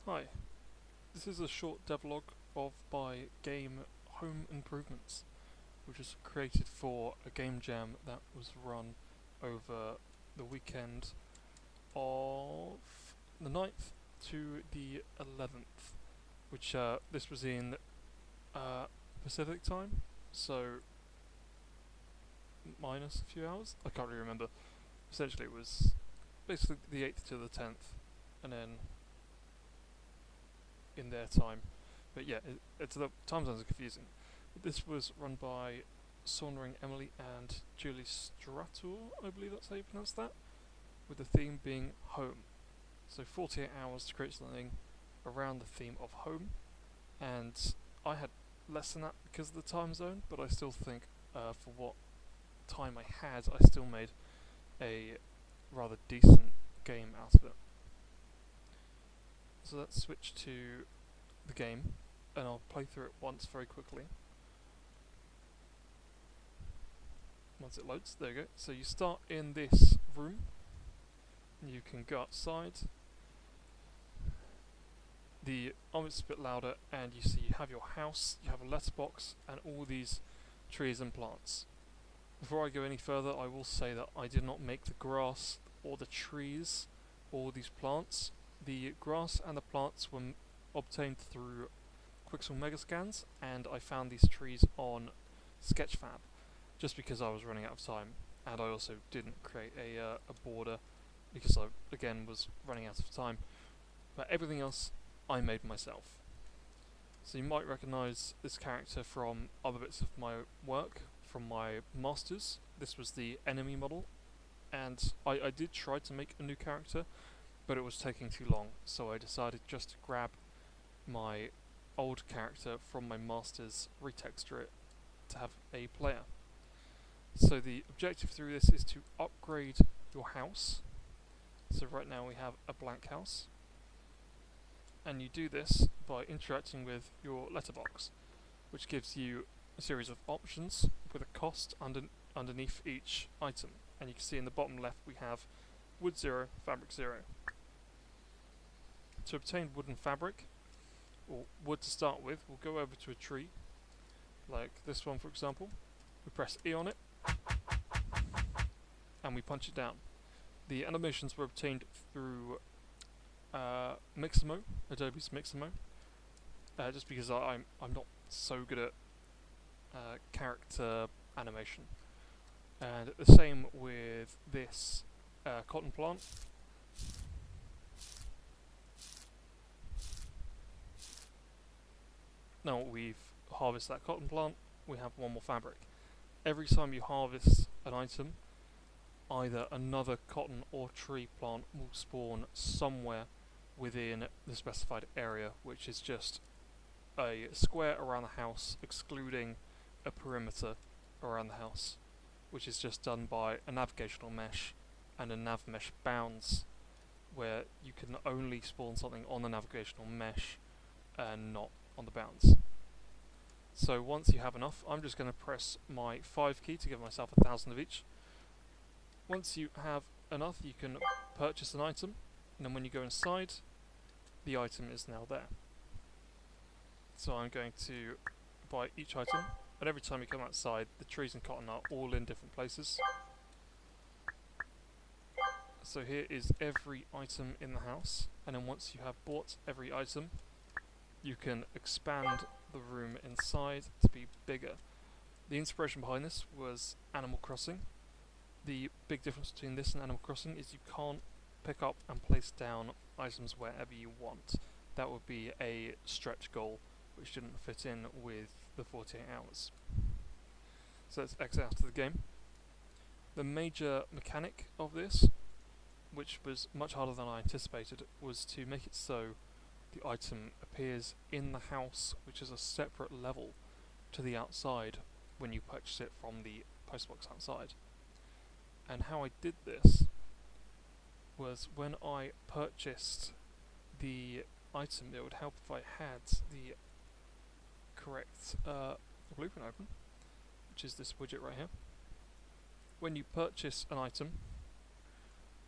Hi, this is a short devlog of my game Home Improvements, which was created for a game jam that was run over the weekend of the 9th to the 11th, which this was in Pacific time, so minus a few hours. I can't really remember. Essentially, it was basically the 8th to the 10th, and then in their time. But yeah, it's the time zones are confusing. This was run by Saundering Emily and Julie Strator, I believe that's how you pronounce that, with the theme being home. So 48 hours to create something around the theme of home, and I had less than that because of the time zone, but I still think for what time I had, I still made a rather decent game out of it. So let's switch to the game, and I'll play through it once very quickly. Once it loads, there you go. So you start in this room, you can go outside. The is a bit louder, and you see you have your house, you have a letterbox, and all these trees and plants. Before I go any further, I will say that I did not make the grass or the trees or these plants. The grass and the plants were obtained through Quixel Megascans, and I found these trees on Sketchfab, just because I was running out of time, and I also didn't create a border because I again was running out of time. But everything else I made myself. So you might recognise this character from other bits of my work, from my masters. This was the enemy model, and I did try to make a new character, but it was taking too long, so I decided just to grab my old character from my masters, retexture it to have a player. So the objective through this is to upgrade your house. So right now we have a blank house, and you do this by interacting with your letterbox, which gives you a series of options with a cost underneath each item. And you can see in the bottom left we have wood 0, fabric 0. To obtain wood and fabric, or wood to start with, we'll go over to a tree, like this one for example. We press E on it, and we punch it down. The animations were obtained through Mixamo, Adobe's Mixamo, just because I'm not so good at character animation. And the same with this cotton plant. Now we've harvested that cotton plant, we have one more fabric. Every time you harvest an item, either another cotton or tree plant will spawn somewhere within the specified area, which is just a square around the house, excluding a perimeter around the house, which is just done by a navigational mesh and a nav mesh bounds, where you can only spawn something on the navigational mesh and not on the bounds. So once you have enough, I'm just going to press my 5 key to give myself 1,000 of each. Once you have enough, you can purchase an item, and then when you go inside, the item is now there. So I'm going to buy each item, and every time you come outside, the trees and cotton are all in different places. So here is every item in the house, and then once you have bought every item, you can expand the room inside to be bigger. The inspiration behind this was Animal Crossing. The big difference between this and Animal Crossing is you can't pick up and place down items wherever you want. That would be a stretch goal which didn't fit in with the 48 hours. So let's exit out of the game. The major mechanic of this, which was much harder than I anticipated, was to make it so the item appears in the house, which is a separate level to the outside when you purchase it from the postbox outside. And how I did this was when I purchased the item, it would help if I had the correct blueprint open, which is this widget right here. When you purchase an item,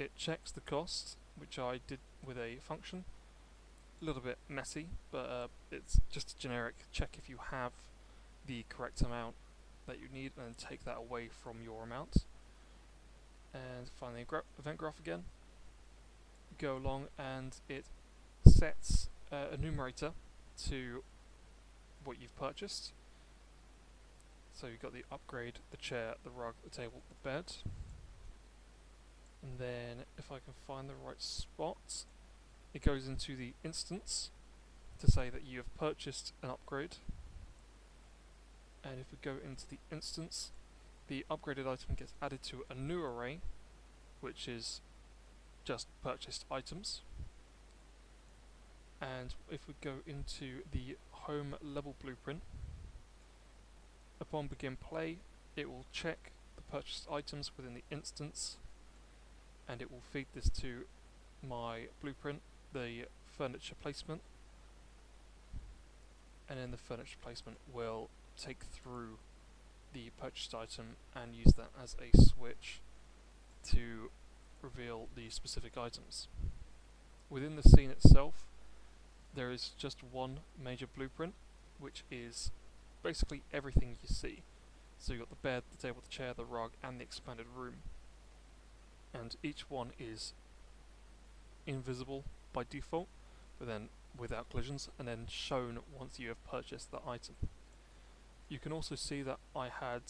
it checks the cost, which I did with a function, a little bit messy, but it's just a generic check if you have the correct amount that you need, and then take that away from your amount. And find the event graph again, go along, and it sets a numerator to what you've purchased. So you've got the upgrade, the chair, the rug, the table, the bed. And then if I can find the right spot, it goes into the instance to say that you have purchased an upgrade. And if we go into the instance, the upgraded item gets added to a new array, which is just purchased items. And if we go into the home level blueprint, upon begin play, it will check the purchased items within the instance, and it will feed this to my blueprint, the furniture placement, and then the furniture placement will take through the purchased item and use that as a switch to reveal the specific items. Within the scene itself, there is just one major blueprint, which is basically everything you see. So you've got the bed, the table, the chair, the rug, and the expanded room. And each one is invisible by default, but then without collisions, and then shown once you have purchased the item. You can also see that I had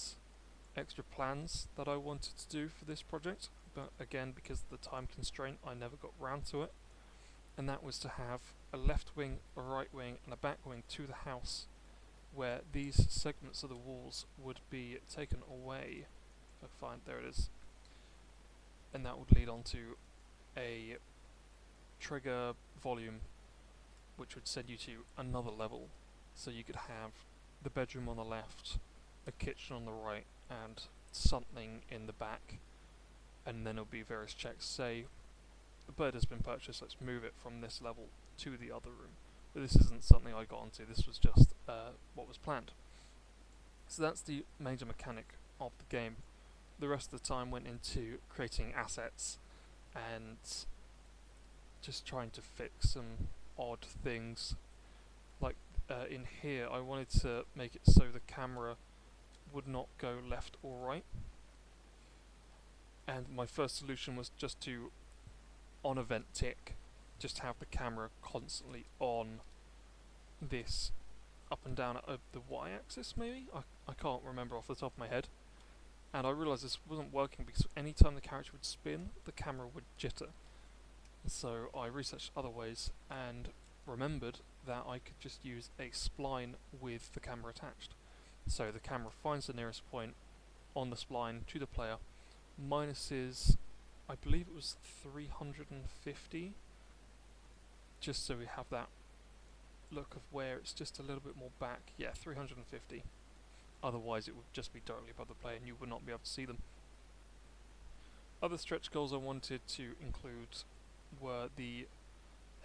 extra plans that I wanted to do for this project, but again, because of the time constraint, I never got round to it. And that was to have a left wing, a right wing, and a back wing to the house, where these segments of the walls would be taken away. If I find, there it is. And that would lead on to a trigger volume, which would send you to another level. So you could have the bedroom on the left, a kitchen on the right, and something in the back. And then there'll be various checks. Say, the bed has been purchased, let's move it from this level to the other room. But this isn't something I got onto, this was just what was planned. So that's the major mechanic of the game. The rest of the time went into creating assets and just trying to fix some odd things. Like in here, I wanted to make it so the camera would not go left or right. And my first solution was just to, on event tick, just have the camera constantly on this up and down the y-axis, maybe? I can't remember off the top of my head. And I realised this wasn't working because anytime the character would spin, the camera would jitter. So I researched other ways and remembered that I could just use a spline with the camera attached. So the camera finds the nearest point on the spline to the player, minuses, I believe it was 350, just so we have that look of where it's just a little bit more back. Yeah, 350. Otherwise it would just be directly above the player and you would not be able to see them. Other stretch goals I wanted to include were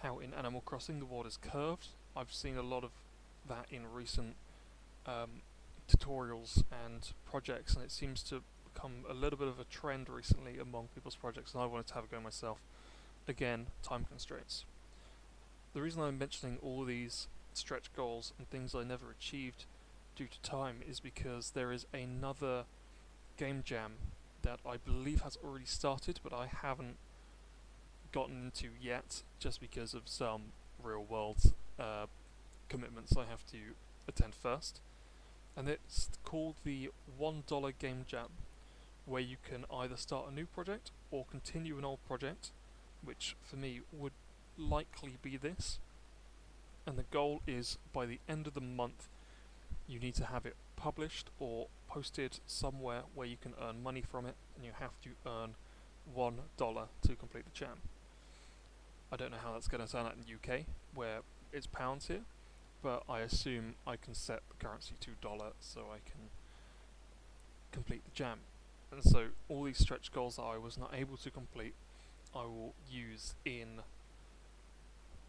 how in Animal Crossing the water's curved. I've seen a lot of that in recent tutorials and projects, and it seems to become a little bit of a trend recently among people's projects, and I wanted to have a go myself. Again, time constraints. The reason I'm mentioning all these stretch goals and things I never achieved due to time is because there is another game jam that I believe has already started, but I haven't gotten into yet, just because of some real world commitments I have to attend first. And it's called the $1 Game Jam, where you can either start a new project or continue an old project, which for me would likely be this. And the goal is, by the end of the month, you need to have it published or posted somewhere where you can earn money from it, and you have to earn $1 to complete the jam. I don't know how that's going to turn out in the UK, where it's pounds here, but I assume I can set the currency to $1 so I can complete the jam. And so all these stretch goals that I was not able to complete, I will use in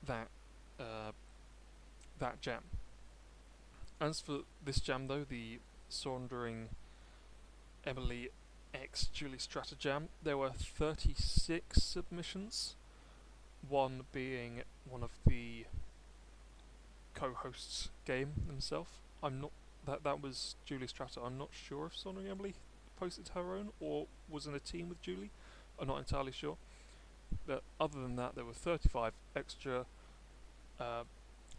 that jam. As for this jam though, the Saundering Emily X Julie Strata jam, there were 36 submissions, one being one of the co-hosts game themselves. I'm not that was Julie Stratter. I'm not sure if Sonia Emily posted her own or was in a team with Julie. I'm not entirely sure. But other than that, there were 35 extra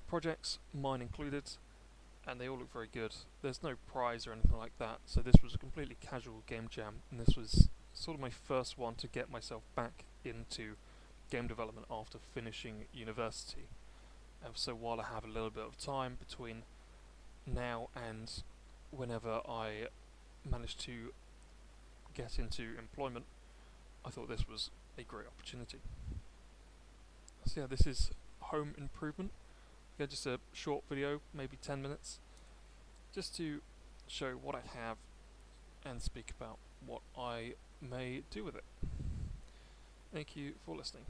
projects, mine included, and they all look very good. There's no prize or anything like that, so this was a completely casual game jam, and this was sort of my first one to get myself back into game development after finishing university. So while I have a little bit of time between now and whenever I manage to get into employment, I thought this was a great opportunity. So yeah, this is home improvement. Yeah, just a short video, maybe 10 minutes, just to show what I have and speak about what I may do with it. Thank you for listening.